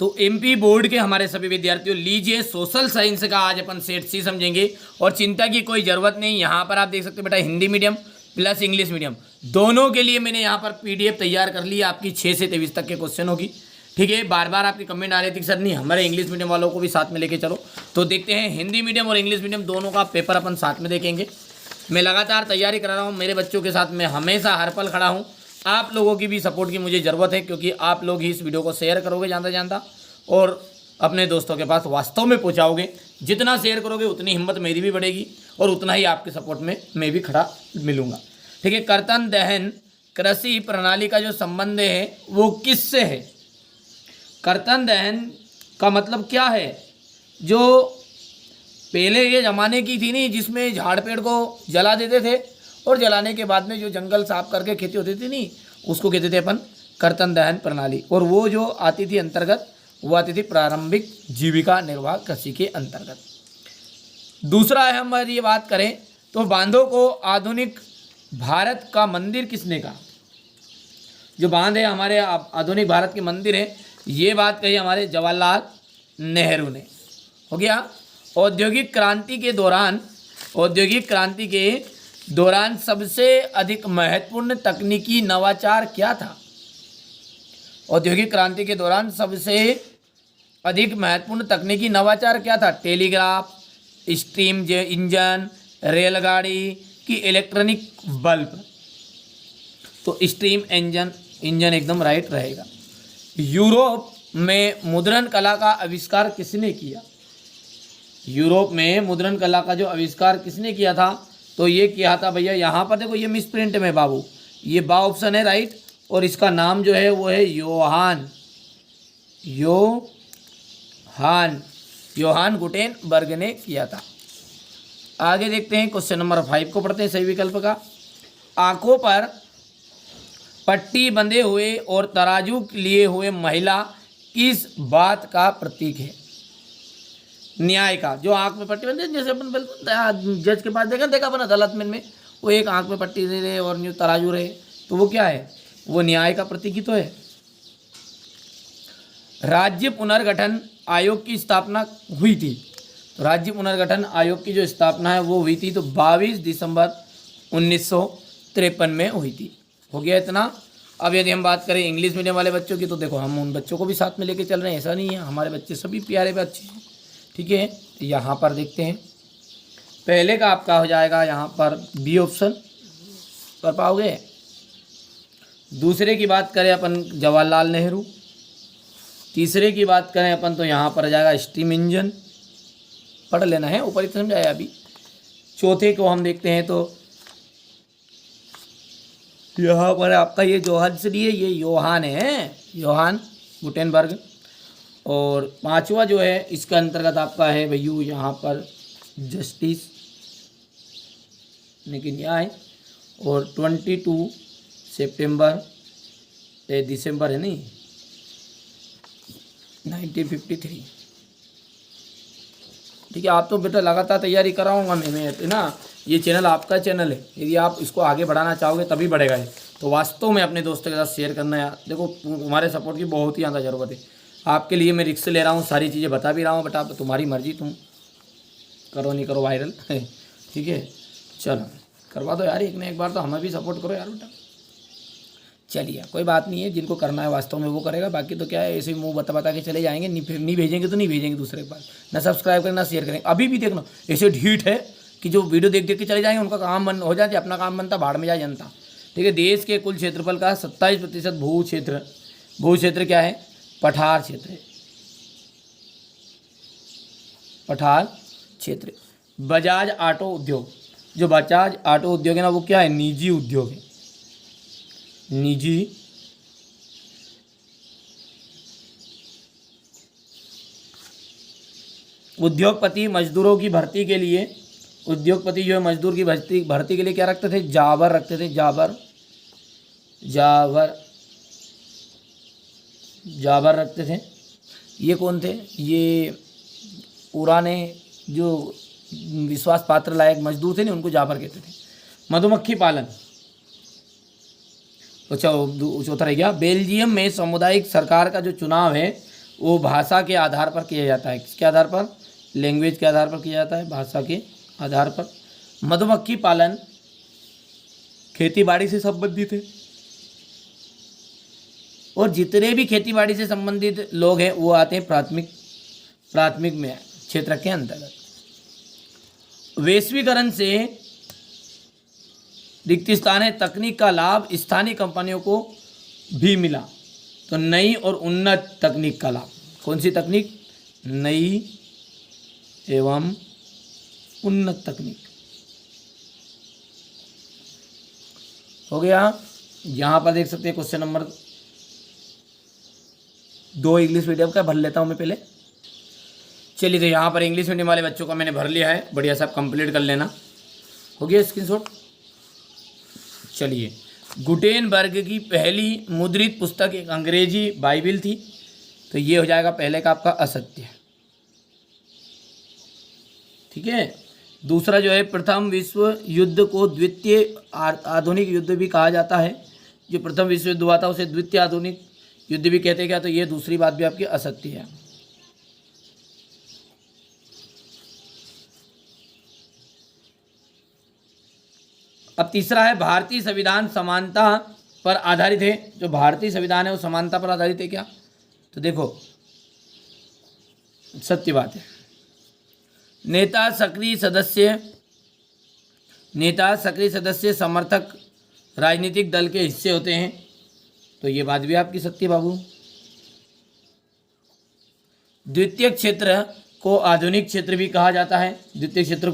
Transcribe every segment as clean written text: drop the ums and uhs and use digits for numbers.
तो MP board के हमारे सभी विद्यार्थियों लीजिए सोशल साइंस का आज अपन सेट सी समझेंगे और चिंता की कोई ज़रूरत नहीं। यहाँ पर आप देख सकते हो बेटा Hindi medium plus English medium दोनों के लिए मैंने यहाँ पर पीडीएफ तैयार कर ली। आपकी 6 से 23 तक के क्वेश्चन होगी। ठीक है, बार बार आपके कमेंट आ रहे थे कि सर नहीं हमारे इंग्लिश मीडियम वालों को भी साथ में लेके चलो, तो देखते हैं हिंदी मीडियम और इंग्लिश मीडियम दोनों का पेपर अपन साथ में देखेंगे। मैं लगातार तैयारी करा रहा हूँ, मेरे बच्चों के साथ मैं हमेशा हर पल खड़ा हूँ। आप लोगों की भी सपोर्ट की मुझे ज़रूरत है, क्योंकि आप लोग ही इस वीडियो को शेयर करोगे जानता जानता और अपने दोस्तों के पास वास्तव में पहुँचाओगे। जितना शेयर करोगे उतनी हिम्मत मेरी भी बढ़ेगी और उतना ही आपके सपोर्ट में मैं भी खड़ा मिलूँगा। ठीक है, कर्तन दहन कृषि प्रणाली का जो संबंध है वो किससे है? कर्तन दहन का मतलब क्या है? जो पहले ये ज़माने की थी नहीं, जिसमें झाड़ पेड़ को जला देते थे और जलाने के बाद में जो जंगल साफ करके खेती होती थी नहीं, उसको कहते थे अपन कर्तन दहन प्रणाली। और वो जो आती थी अंतर्गत, वो आती थी प्रारंभिक जीविका निर्वाह कृषि के अंतर्गत। दूसरा है, हम ये बात करें तो बांधों को आधुनिक भारत का मंदिर किसने कहा? जो बांध है हमारे आधुनिक भारत के मंदिर है, ये बात कही हमारे जवाहरलाल नेहरू ने। हो गया। औद्योगिक क्रांति के दौरान सबसे अधिक महत्वपूर्ण तकनीकी नवाचार क्या था? औद्योगिक क्रांति के दौरान सबसे अधिक महत्वपूर्ण तकनीकी नवाचार क्या था? टेलीग्राफ, स्टीम इंजन, रेलगाड़ी की इलेक्ट्रॉनिक बल्ब। तो स्टीम इंजन एकदम राइट रहेगा। यूरोप में मुद्रण कला का आविष्कार किसने किया? यूरोप में मुद्रण कला का जो आविष्कार किसने किया था? तो ये किया था भैया, यहाँ पर देखो ये मिस प्रिंट में बाबू, ये बा ऑप्शन है राइट, और इसका नाम जो है वो है योहान गुटेनबर्ग ने किया था। आगे देखते हैं, क्वेश्चन नंबर 5 को पढ़ते हैं सही विकल्प का। आंखों पर पट्टी बंधे हुए और तराजू लिए हुए महिला किस बात का प्रतीक है? न्याय का। जो आंख में पट्टी बंधे, जैसे अपन बिल्कुल जज के पास देखा अपन अदालत में वो एक आंख में पट्टी दे रहे और न्यू तराजू रहे, तो वो क्या है? वो न्याय का प्रतीक ही तो है। राज्य पुनर्गठन आयोग की स्थापना हुई थी। तो राज्य पुनर्गठन आयोग की जो स्थापना है वो हुई थी तो 22 दिसंबर 1953 में हुई थी। हो गया इतना। अब यदि हम बात करें इंग्लिश मीडियम वाले बच्चों की, तो देखो हम उन बच्चों को भी साथ में लेके चल रहे हैं, ऐसा नहीं है, हमारे बच्चे सभी प्यारे बच्चे हैं। ठीक है, यहाँ पर देखते हैं, पहले का आपका हो जाएगा यहाँ पर बी ऑप्शन, कर पाओगे। दूसरे की बात करें अपन जवाहरलाल नेहरू। तीसरे की बात करें अपन तो यहाँ पर आ जाएगा स्टीम इंजन, पढ़ लेना है, ऊपर ही समझाया अभी। चौथे को हम देखते हैं तो यहाँ पर आपका ये जो हल्सरी है ये योहान है, योहान गुटेनबर्ग। और पांचवा जो है इसका अंतर्गत आपका है भैयू यहाँ पर जस्टिस लेकिन न्याय। और 22 दिसंबर है नहीं 1953। ठीक है, आप तो बेटा लगातार तैयारी कराऊंगा मैं ना, ये चैनल आपका चैनल है, यदि आप इसको आगे बढ़ाना चाहोगे तभी बढ़ेगा ये। तो वास्तव में अपने दोस्तों के साथ शेयर करना है। देखो तुम्हारे सपोर्ट की बहुत ही ज़्यादा ज़रूरत है। आपके लिए मैं रिस्क ले रहा हूँ, सारी चीज़ें बता भी रहा हूँ, बट आप तुम्हारी मर्जी, तुम करो नहीं करो वायरल ठीक है, चलो करवा दो यार, एक ना एक बार तो हमें भी सपोर्ट करो यार बेटा। चलिए कोई बात नहीं है, जिनको करना है वास्तव में वो करेगा, बाकी तो क्या है ऐसे ही मुंह बता के चले जाएंगे, नहीं भेजेंगे तो नहीं भेजेंगे दूसरे के पास, ना सब्सक्राइब करें ना शेयर करें। अभी भी देखना ऐसे ढीठ है कि जो वीडियो देख के चले जाएंगे, उनका काम बन हो जाए, अपना काम बनता भाड़ में जाए जनता। ठीक है, देश के कुल क्षेत्रफल का 27% भू क्षेत्र क्या है? पठार क्षेत्र है, पठार क्षेत्र। बजाज ऑटो उद्योग, जो बजाज ऑटो उद्योग है ना, वो क्या है? निजी उद्योग है, निजी उद्योगपति मजदूरों की भर्ती के लिए, उद्योगपति जो है मजदूर की भर्ती के लिए क्या रखते थे? जाबर रखते थे, जाबर रखते थे। ये कौन थे? ये पुराने जो विश्वास पात्र लायक मजदूर थे ना, उनको जाबर कहते थे। मधुमक्खी पालन। अच्छा, चौथा रह गया, बेल्जियम में सामुदायिक सरकार का जो चुनाव है वो भाषा के आधार पर किया जाता है। किसके आधार पर? लैंग्वेज के आधार पर किया जाता है, भाषा के आधार पर। मधुमक्खी पालन खेतीबाड़ी से संबंधित है, और जितने भी खेतीबाड़ी से संबंधित लोग हैं वो आते हैं प्राथमिक में क्षेत्र के अंतर्गत। वैश्वीकरण से रिक्त स्थान है, तकनीक का लाभ स्थानीय कंपनियों को भी मिला। तो नई और उन्नत तकनीक का लाभ, कौन सी तकनीक? नई एवं उन्नत तकनीक। हो गया। यहाँ पर देख सकते हैं क्वेश्चन नंबर 2 इंग्लिश मीडियम का भर लेता हूँ मैं पहले। चलिए, तो यहाँ पर इंग्लिश मीडियम वाले बच्चों का मैंने भर लिया है, बढ़िया सा कंप्लीट कर लेना। हो गया स्क्रीनशॉट। चलिए, गुटेनबर्ग की पहली मुद्रित पुस्तक एक अंग्रेजी बाइबिल थी, तो ये हो जाएगा पहले का आपका असत्य। ठीक है। दूसरा जो है, प्रथम विश्व युद्ध को द्वितीय आधुनिक युद्ध भी कहा जाता है। जो प्रथम विश्व युद्ध हुआ था उसे द्वितीय आधुनिक युद्ध भी कहते हैं क्या? तो ये दूसरी बात भी आपकी असत्य है। अब तीसरा है, भारतीय संविधान समानता पर आधारित है। जो भारतीय संविधान है वो समानता पर आधारित है क्या? तो देखो, सत्य बात है। नेता सक्रिय सदस्य समर्थक राजनीतिक दल के हिस्से होते हैं, तो ये बात भी आपकी सत्य बाबू। द्वितीय क्षेत्र को आधुनिक क्षेत्र भी कहा जाता है। द्वितीय क्षेत्र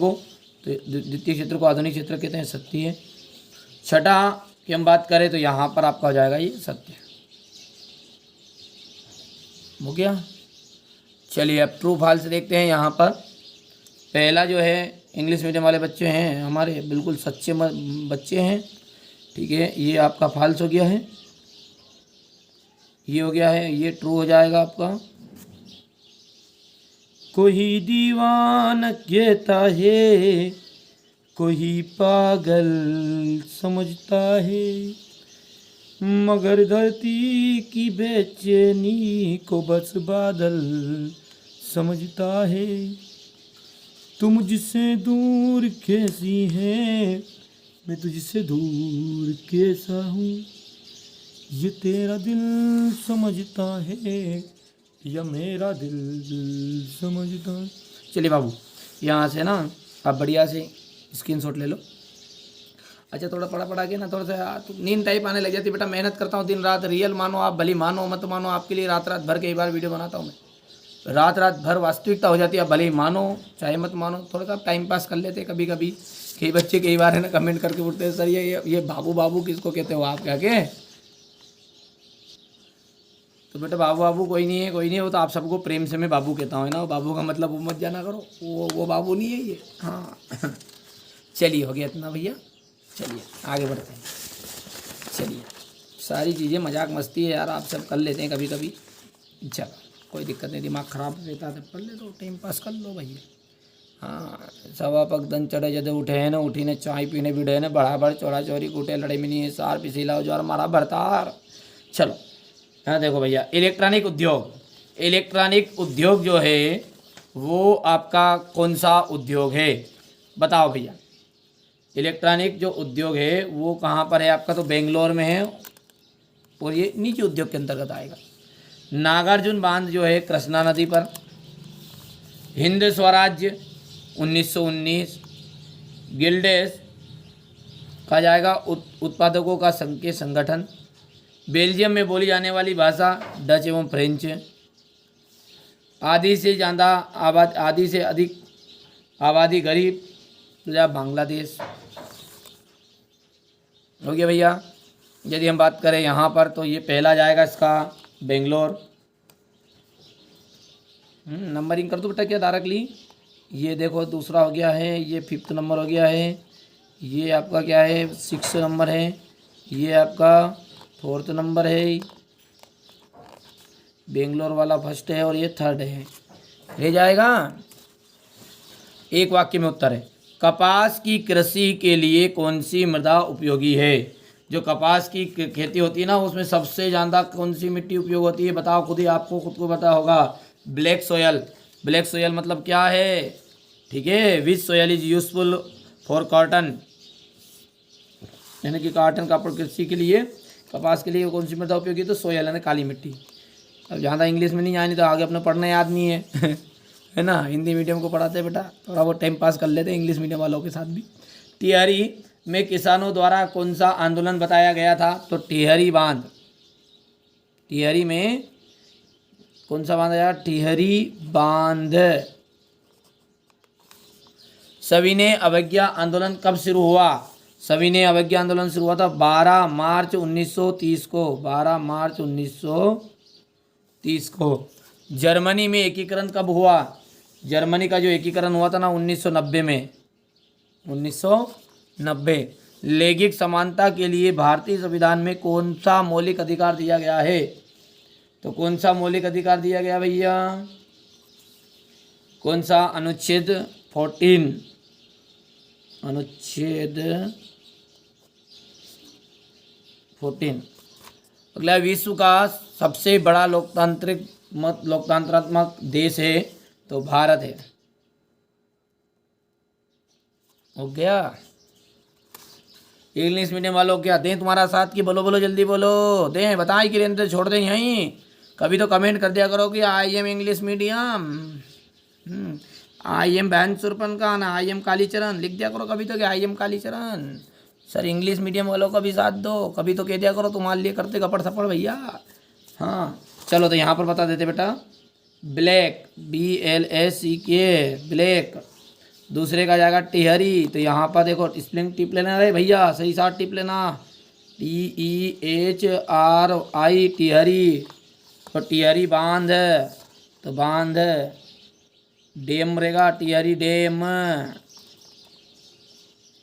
को आधुनिक क्षेत्र कहते हैं, सत्य है। छठा की हम बात करें तो यहाँ पर आपका हो जाएगा ये सत्य। हो गया। चलिए, अब ट्रू फॉल्स देखते हैं। यहाँ पर पहला जो है, इंग्लिश मीडियम वाले बच्चे हैं हमारे, बिल्कुल सच्चे बच्चे हैं। ठीक है, ये आपका फॉल्स हो गया है, ये हो गया है, ये ट्रू हो जाएगा आपका। कोई दीवान कहता है, कोई पागल समझता है, मगर धरती की बेचैनी को बस बादल समझता है। तुम मुझसे दूर कैसी है, मैं तुझसे दूर कैसा हूँ, ये तेरा दिल समझता है या मेरा दिल समझता है। चलिए बाबू, यहाँ से ना आप बढ़िया से स्क्रीनशॉट ले लो। अच्छा, थोड़ा पढ़ा के ना थोड़ा सा नींद टाइप आने लग जाती। बेटा मेहनत करता हूँ दिन रात, रियल मानो आप, भली मानो मत मानो, आपके लिए रात भर कई बार वीडियो बनाता हूँ मैं, रात भर वास्तविकता हो जाती है। भले ही मानो चाहे मत मानो, थोड़ा सा टाइम पास कर लेते कभी कभी। कई बच्चे कई बार है ना कमेंट करके उठते हैं, सर ये बाबू किसको कहते हो आप? क्या के? तो बेटा बाबू कोई नहीं है, वो तो आप सबको प्रेम से मैं बाबू कहता हूँ ना। वो बाबू का मतलब वो मत जाना करो, वो बाबू नहीं है ये। हाँ चलिए, हो गया इतना भैया। चलिए आगे बढ़ते हैं। चलिए, सारी चीज़ें मजाक मस्ती है यार, आप सब कर लेते हैं कभी कभी। चलो कोई दिक्कत नहीं, दिमाग ख़राब रहता है तब कर ले, तो टाइम पास कर लो भैया। हाँ, सवा पगदन चढ़े जदे उठे हैं ना, उठी ने चाय पीने बिड़े ने, बराबर चौड़ा चौरी कूटे लड़े मिनी है, सार पिसीला जो मारा भरतार। चलो हाँ, देखो भैया, इलेक्ट्रॉनिक उद्योग जो है वो आपका कौन सा उद्योग है? बताओ भैया। इलेक्ट्रॉनिक जो उद्योग है वो कहाँ पर है आपका? तो बेंगलोर में है, और ये निजी उद्योग के अंतर्गत आएगा। नागार्जुन बांध जो है कृष्णा नदी पर। हिंद स्वराज्य 1919। गिल्डेस कहा जाएगा उत्पादकों का संगठन। बेल्जियम में बोली जाने वाली भाषा डच एवं फ्रेंच। आधी से अधिक आबादी गरीब पंजाब बांग्लादेश। हो गया भैया। यदि हम बात करें यहाँ पर तो ये पहला जाएगा इसका बेंगलोर। नंबरिंग कर दो बेटा क्या डायरेक्टली। ये देखो दूसरा हो गया है, ये 5th नंबर हो गया है, ये आपका क्या है 6th नंबर है, ये आपका 4th नंबर है, बेंगलोर वाला 1st है, और ये 3rd है। ले जाएगा। एक वाक्य में उत्तर है। कपास की कृषि के लिए कौन सी मृदा उपयोगी है? जो कपास की खेती होती है ना, उसमें सबसे ज़्यादा कौन सी मिट्टी उपयोग होती है, बताओ खुद ही, आपको खुद को पता होगा। Black soil. ब्लैक सोयल मतलब क्या है, ठीक है। Which soil is useful for cotton, यानी कि कॉटन का कृषि के लिए, कपास के लिए कौन सी मृदा उपयोगी, तो सोयल है ना, काली मिट्टी। अब ज़्यादा इंग्लिश में नहीं आनी तो आगे अपने पढ़ना याद नहीं है है ना, हिंदी मीडियम को पढ़ाते बेटा, थोड़ा बहुत टाइम पास कर लेते हैं इंग्लिश मीडियम वालों के साथ भी। टिहरी में किसानों द्वारा कौन सा आंदोलन बताया गया था, तो टिहरी बांध। टिहरी में कौन सा बांध आया, टिहरी बांध। सविनय अवज्ञा आंदोलन कब शुरू हुआ, सविनय अवज्ञा आंदोलन शुरू हुआ था 12 मार्च 1930 को, 12 मार्च 1930 को। जर्मनी में एकीकरण कब हुआ, जर्मनी का जो एकीकरण हुआ था ना 1990 में, 1990। लैंगिक समानता के लिए भारतीय संविधान में कौन सा मौलिक अधिकार दिया गया है, तो कौन सा मौलिक अधिकार दिया गया भैया, कौन सा, अनुच्छेद 14, अनुच्छेद 14। अगला, विश्व का सबसे बड़ा लोकतंत्रात्मक देश है, तो भारत है। हो गया। इंग्लिश मीडियम वालों क्या दें तुम्हारा साथ, की बोलो बोलो जल्दी बोलो, दें बताएं कि रेंद्र छोड़ दें यहीं, कभी तो कमेंट कर दिया करो कि I am English medium, I am बहन सुरपन का ना, आई एम कालीचरण लिख दिया करो कभी तो, कि I am Kalicharan. Sir English medium वालों का भी साथ दो, कभी तो कह दिया करो तुम्हारे लिए करते कपड़ थप्पड़ भैया। हाँ चलो, तो यहाँ पर बता देते बेटा, ब्लैक, BLACK, ब्लैक। दूसरे का जाएगा टिहरी, तो यहाँ पर देखो स्पेलिंग टिप लेना है भैया, सही साथ टिप लेना, TEHRI, टिहरी। तो टिहरी बांध, तो बांध, डैम रहेगा, टिहरी डैम,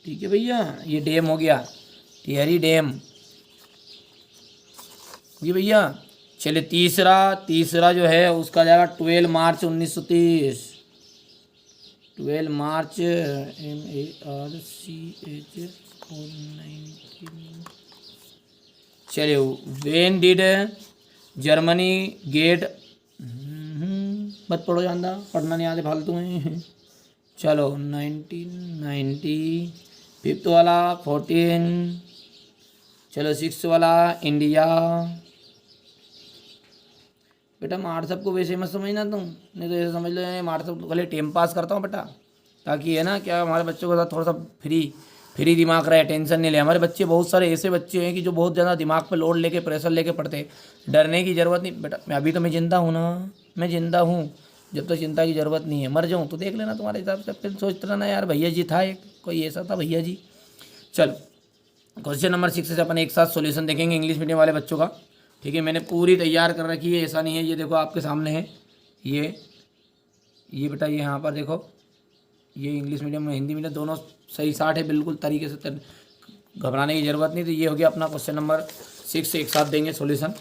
ठीक है भैया, ये डैम हो गया, टिहरी डैम, ये भैया। चलिए तीसरा जो है उसका जाएगा 12 मार्च 1930, 12 मार्च MARCH 19। चलिए, व्हेन डिड जर्मनी गेट, मत पढ़ो जानता, पढ़ना नहीं आते फालतू में। चलो 1990, फिफ्थ वाला 14, चलो 6 वाला इंडिया। बेटा व्हाट्सअप को वैसे मत समझना तुम, नहीं तो ऐसे समझ लो व्हाट्सअप तो खाली टाइम पास करता हूँ बेटा, ताकि है ना क्या हमारे बच्चों के साथ थोड़ा सा फ्री दिमाग रहे, टेंशन नहीं ले। हमारे बच्चे बहुत सारे ऐसे बच्चे हैं कि जो बहुत ज़्यादा दिमाग पे लोड लेके प्रेशर लेके पढ़ते हैं, डरने की ज़रूरत नहीं बेटा। अभी तो मैं ज़िंदा हूँ ना, मैं ज़िंदा हूँ, जब तक चिंता की ज़रूरत नहीं है। मर जाऊँ तो देख लेना तुम्हारे हिसाब से, फिर सोचते रहना यार भैया जी था एक कोई ऐसा था भैया जी। चलो क्वेश्चन नंबर 6 से अपन एक साथ सॉल्यूशन देखेंगे इंग्लिश मीडियम वाले बच्चों का, ठीक है। मैंने पूरी तैयार कर रखी है, ऐसा नहीं है, ये देखो आपके सामने है, ये बेटा, ये यहाँ पर देखो, ये इंग्लिश मीडियम में हिंदी मीडियम दोनों सही साठ है बिल्कुल तरीके से, घबराने की ज़रूरत नहीं। तो ये हो गया अपना क्वेश्चन नंबर 6 से एक साथ देंगे सॉल्यूशन।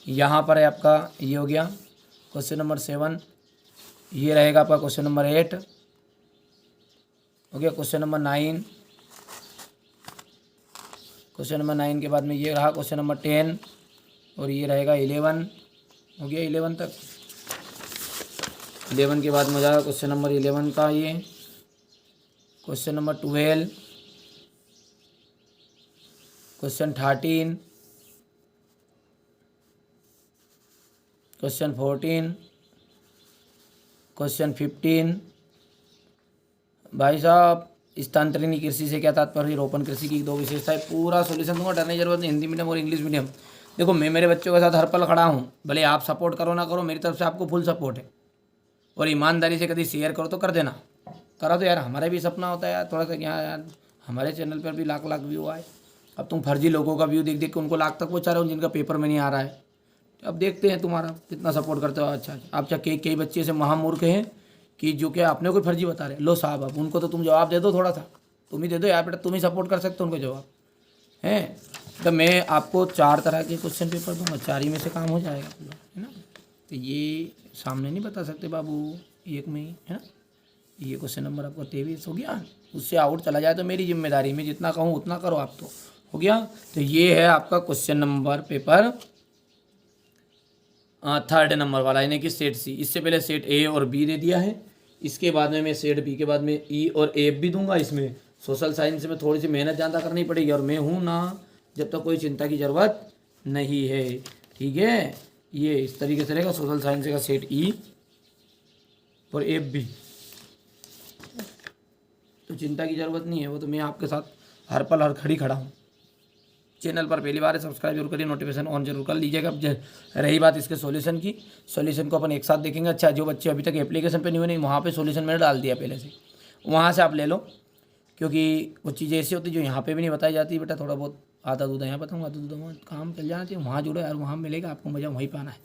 यहाँ पर है आपका, ये हो गया क्वेश्चन नंबर 7, ये रहेगा आपका क्वेश्चन नंबर 8, हो गया क्वेश्चन नंबर 9, क्वेश्चन नंबर 9 के बाद में ये रहा क्वेश्चन नंबर 10, और ये रहेगा 11, हो गया 11 तक। 11 के बाद में हो जाएगा क्वेश्चन नंबर 11 का ये question number 12, question 13, question 14, question 15। भाई साहब स्थानांतरित कृषि से क्या तात्पर्य, रोपण कृषि की 2 विशेषताएं, पूरा सॉल्यूशन दूंगा, डरने की जरूरत नहीं। हिंदी मीडियम और इंग्लिश मीडियम, देखो मैं मेरे बच्चों के साथ हर पल खड़ा हूँ, भले आप सपोर्ट करो ना करो, मेरी तरफ से आपको फुल सपोर्ट है। और ईमानदारी से कभी शेयर करो तो कर देना, करा तो यार, हमारा भी सपना होता है यार थोड़ा सा, यहाँ यार हमारे चैनल पर भी लाख व्यू आए। अब तुम फर्जी लोगों का व्यू देख देख के उनको लाख तक पहुँचा रहे हो जिनका पेपर में नहीं आ रहा है। अब देखते हैं तुम्हारा कितना सपोर्ट करते हो। अच्छा आप चाहे कई बच्चे ऐसे महामूर्ख हैं कि जो कि अपने को फर्जी बता रहे, लो साहब अब उनको तो तुम जवाब दे दो, थोड़ा सा तुम ही दे दो यार बेटा, तुम ही सपोर्ट कर सकते हो उनको जवाब हैं। तो मैं आपको 4 तरह के क्वेश्चन पेपर दूंगा, 4 ही में से काम हो जाएगा पूरा, है ना। तो ये सामने नहीं बता सकते बाबू, एक में ही है ना। ये क्वेश्चन नंबर आपका 23 हो गया, उससे आउट चला जाए तो मेरी जिम्मेदारी, मैं जितना कहूँ उतना करो आप तो, हो गया। तो ये है आपका question number paper 3rd number वाला, यानी कि सेट सी। इससे पहले सेट ए और बी दे दिया है, इसके बाद में मैं सेट बी के बाद में ई और एफ भी दूंगा। इसमें सोशल साइंस में थोड़ी सी मेहनत ज़्यादा करनी पड़ेगी, और मैं हूँ ना, जब तक कोई चिंता की ज़रूरत नहीं है। ठीक है, ये इस तरीके से रहेगा सोशल साइंस का सेट ई और एफ भी, तो चिंता की ज़रूरत नहीं है, वो तो मैं आपके साथ हर पल हर घड़ी खड़ा हूँ। चैनल पर पहली बार है सब्सक्राइब जरूर करिए, नोटिफिकेशन ऑन जरूर कर लीजिएगा। अब रही बात इसके सॉल्यूशन की, सॉल्यूशन को अपन एक साथ देखेंगे। अच्छा, जो बच्चे अभी तक एप्लीकेशन पे नहीं हुए, नहीं वहाँ पे सॉल्यूशन मैंने डाल दिया पहले से, वहाँ से आप ले लो, क्योंकि कुछ चीज़ें ऐसी होती जो यहाँ पे भी नहीं बताई जाती। बेटा थोड़ा बहुत आधा दूधा यहाँ बताऊँगा, आधा दूधा वहाँ, काम चल जाना चाहिए। वहाँ जुड़ो यार, वहाँ मिलेगा आपको मज़ा, वहीं पाना है।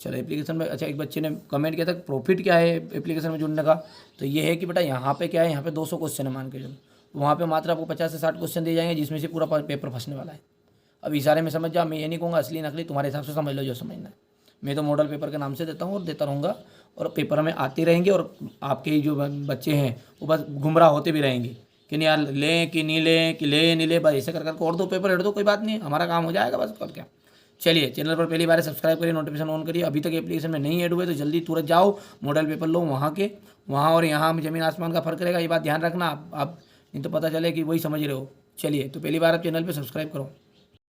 चलो एप्लीकेशन में, अच्छा एक बच्चे ने कमेंट किया था प्रॉफिट क्या है एप्लीकेशन में जुड़ने का, तो ये है कि बेटा यहाँ पे क्या है, यहाँ पे 200 क्वेश्चन है मान के चलो, वहाँ पे मात्र आपको 50 से 60 क्वेश्चन दिए जाएंगे, जिसमें से पूरा पेपर फंसने वाला है। अब इशारे में समझ जाओ, मैं ये नहीं कहूँगा असली नकली, तुम्हारे हिसाब से समझ लो जो समझना है। मैं तो मॉडल पेपर के नाम से देता हूँ और देता रहूँगा, और पेपर में आते रहेंगे, और आपके जो बच्चे हैं वो बस गुमराह होते भी रहेंगे कि नहीं यार लें कि नहीं लें, कि ले नहीं ले, बस ऐसे कर करके और दो पेपर हेड दो, कोई बात नहीं, हमारा काम हो जाएगा बस, कर क्या। चलिए चैनल पर पहली बार सब्सक्राइब करिए, नोटिफिकेशन ऑन करिए। अभी तक एप्लीकेशन में नहीं ऐड हुए तो जल्दी तुरंत जाओ, मॉडल पेपर लो वहाँ के, वहाँ और यहाँ में ज़मीन आसमान का फर्क रहेगा, ये बात ध्यान रखना आप नहीं तो पता चले कि वही समझ रहे हो। चलिए, तो पहली बार आप चैनल पर सब्सक्राइब करो।